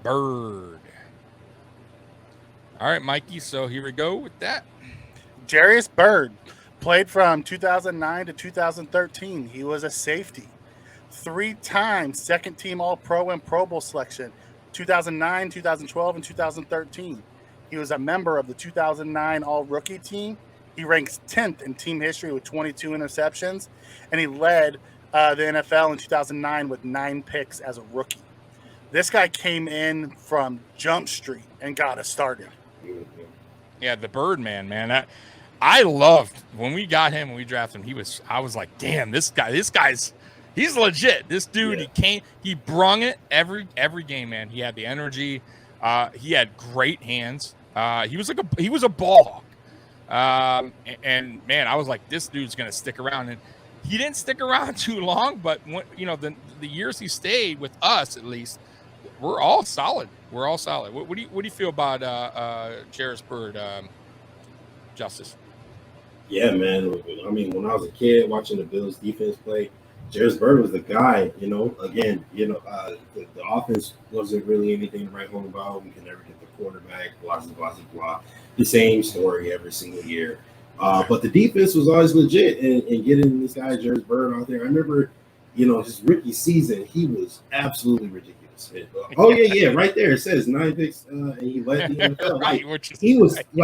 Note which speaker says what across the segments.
Speaker 1: Byrd. All right, Mikey. So here we go with that.
Speaker 2: Jairus Byrd played from 2009 to 2013. He was a safety. 3-time second team All Pro and Pro Bowl selection 2009, 2012, and 2013. He was a member of the 2009 All Rookie team. He ranks 10th in team history with 22 interceptions, and he led the NFL in 2009 with 9 picks as a rookie. This guy came in from Jump Street and got us started.
Speaker 1: Yeah, the Birdman, man. I loved when we got him, when we drafted him. I was like, damn, this guy's he's legit. This dude, he brung it every game, man. He had the energy. He had great hands. He was a ball hawk. And man, I was like, this dude's gonna stick around. And he didn't stick around too long, but the years he stayed with us, at least, we're all solid. What do you feel about Jairus Byrd, Justice?
Speaker 3: Yeah, man. I mean, when I was a kid watching the Bills defense play, Jairus Byrd was the guy. Again, the offense wasn't really anything to write home about. We could never get the quarterback, blah, blah, blah, blah. The same story every single year. But the defense was always legit, and getting this guy Jairus Byrd out there, I remember, his rookie season, he was absolutely ridiculous. Right there it says 9 picks, and he led the NFL.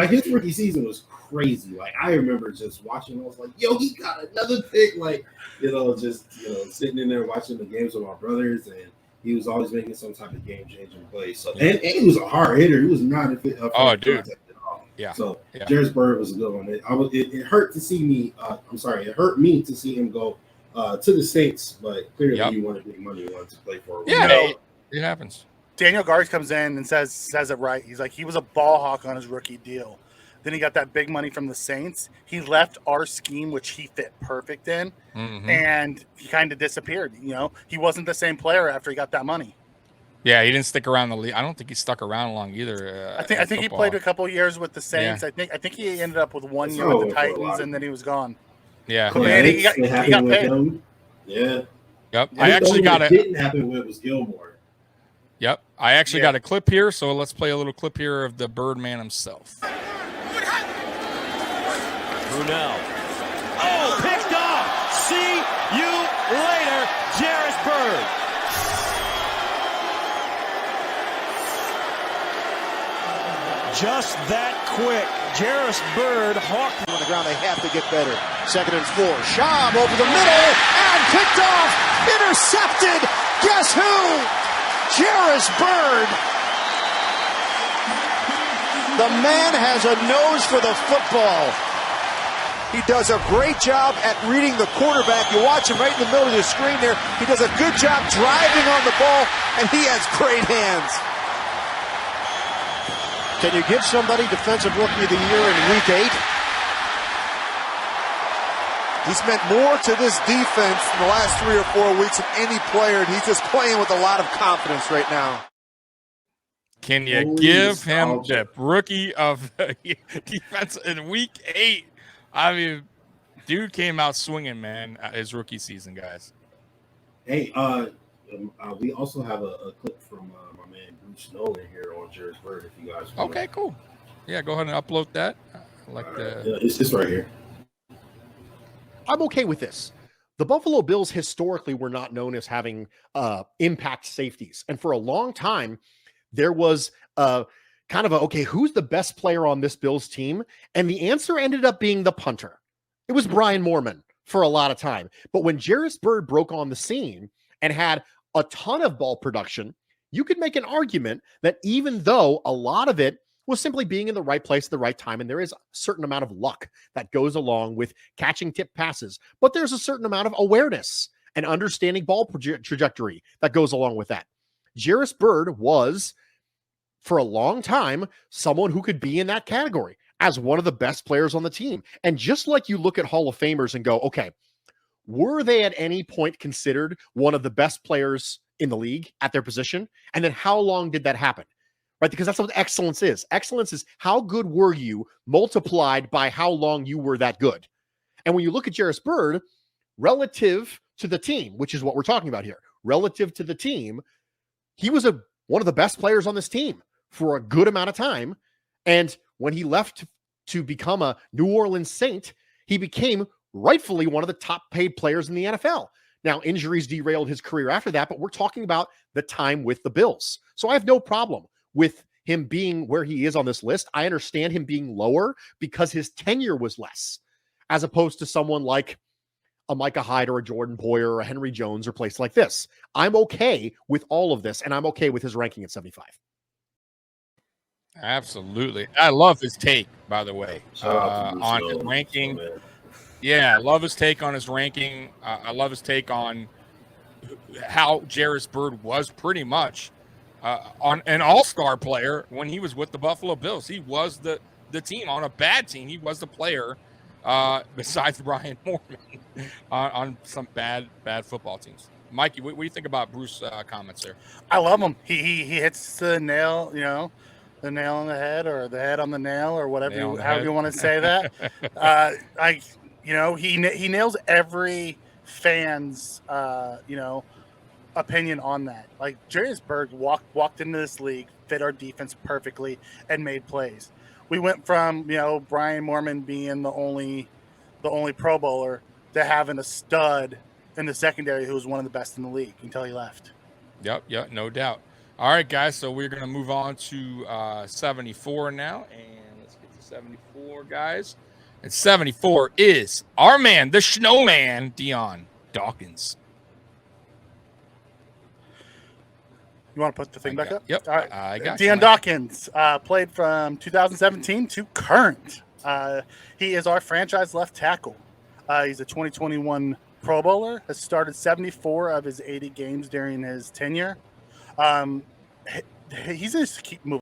Speaker 3: His rookie season was crazy. Like, I remember just watching, I was like, yo, he got another pick. Like, sitting in there watching the games with my brothers, and he was always making some type of game-changing play. So, and he was a hard hitter. He was not a fit up for contact at all.
Speaker 1: Yeah.
Speaker 3: So, Jairus Byrd was a good one. It hurt to see me. It hurt me to see him go to the Saints, but clearly he wanted big money. He wanted to play for.
Speaker 1: It happens.
Speaker 2: Daniel Garth comes in and says it right. He's like, he was a ball hawk on his rookie deal. Then he got that big money from the Saints. He left our scheme, which he fit perfect in, and he kind of disappeared. He wasn't the same player after he got that money.
Speaker 1: Yeah, he didn't stick around the league. I don't think he stuck around long either.
Speaker 2: I think he played a couple years with the Saints. Yeah. I think he ended up with 1 year with the Titans, and then he was gone.
Speaker 1: Yeah,
Speaker 2: he got paid.
Speaker 3: Yeah.
Speaker 1: Yep. I actually got it.
Speaker 3: Didn't happen when it was Gilmore.
Speaker 1: Yep. I actually got a clip here, so let's play a little clip here of the Birdman himself.
Speaker 4: Brunel. Oh, picked off. See you later, Jairus Byrd. Just that quick. Jairus Byrd hawked
Speaker 5: on the ground. They have to get better. 2nd and 4. Schaub over the middle and picked off. Intercepted. Guess who? Jairus Byrd. The man has a nose for the football. He does a great job at reading the quarterback. You watch him right in the middle of the screen there. He does a good job driving on the ball, and he has great hands. Can you give somebody Defensive Rookie of the Year in Week 8? He's meant more to this defense in the last 3 or 4 weeks than any player, and he's just playing with a lot of confidence right now.
Speaker 1: Can you give him the Rookie of the Defense in Week 8? I mean, dude came out swinging, man, his rookie season, guys.
Speaker 3: Hey, we also have a clip from my man Bruce Nolan here on Jairus Byrd, if you guys want.
Speaker 1: Okay, cool. Yeah, go ahead and upload that.
Speaker 3: It's right here.
Speaker 6: I'm okay with this. The Buffalo Bills historically were not known as having impact safeties. And for a long time, there was kind of okay, who's the best player on this Bills team? And the answer ended up being the punter. It was Brian Moorman for a lot of time. But when Jairus Byrd broke on the scene and had a ton of ball production, you could make an argument that even though a lot of it was simply being in the right place at the right time, and there is a certain amount of luck that goes along with catching tip passes, but there's a certain amount of awareness and understanding ball trajectory that goes along with that. Jairus Byrd was, for a long time, someone who could be in that category as one of the best players on the team. And just like you look at Hall of Famers and go, okay, were they at any point considered one of the best players in the league at their position? And then how long did that happen? Right? Because that's what excellence is. Excellence is how good were you multiplied by how long you were that good. And when you look at Jairus Byrd, relative to the team, which is what we're talking about here, relative to the team, he was a one of the best players on this team for a good amount of time. And when he left to become a New Orleans Saint, he became rightfully one of the top paid players in the NFL. Now, injuries derailed his career after that, but we're talking about the time with the Bills. So I have no problem with him being where he is on this list. I understand him being lower because his tenure was less, as opposed to someone like a Micah Hyde or a Jordan Poyer or a Henry Jones or place like this. I'm okay with all of this, and I'm okay with his ranking at 75.
Speaker 1: Absolutely. I love his take, by the way,
Speaker 3: Shout out to
Speaker 1: on
Speaker 3: Lucio.
Speaker 1: his ranking.
Speaker 3: So, man.
Speaker 1: Yeah, I love his take on his ranking. I love his take on how Jairus Byrd was pretty much on an all-star player when he was with the Buffalo Bills. He was the team. On a bad team, he was the player besides Brian Mormon on some bad football teams. Mikey, what do you think about Bruce's comments there?
Speaker 2: I love him. He hits the nail, the nail on the head or the head on the nail or whatever, however you want to say that. He nails every fan's, opinion on that. Like Jairus Byrd walked into this league, fit our defense perfectly, and made plays. We went from Brian Mormon being the only Pro Bowler to having a stud in the secondary who was one of the best in the league until he left.
Speaker 1: Yep, no doubt. All right, guys, so we're going to move on to 74 now, and let's get to 74, guys. And 74 is our man, the Snowman, Dion Dawkins.
Speaker 2: You want to put the thing back up?
Speaker 1: Yep.
Speaker 2: All right.
Speaker 1: I got
Speaker 2: Dion
Speaker 1: you,
Speaker 2: Dawkins played from 2017 to current. He is our franchise left tackle. He's a 2021 Pro Bowler, has started 74 of his 80 games during his tenure. He's going to keep moving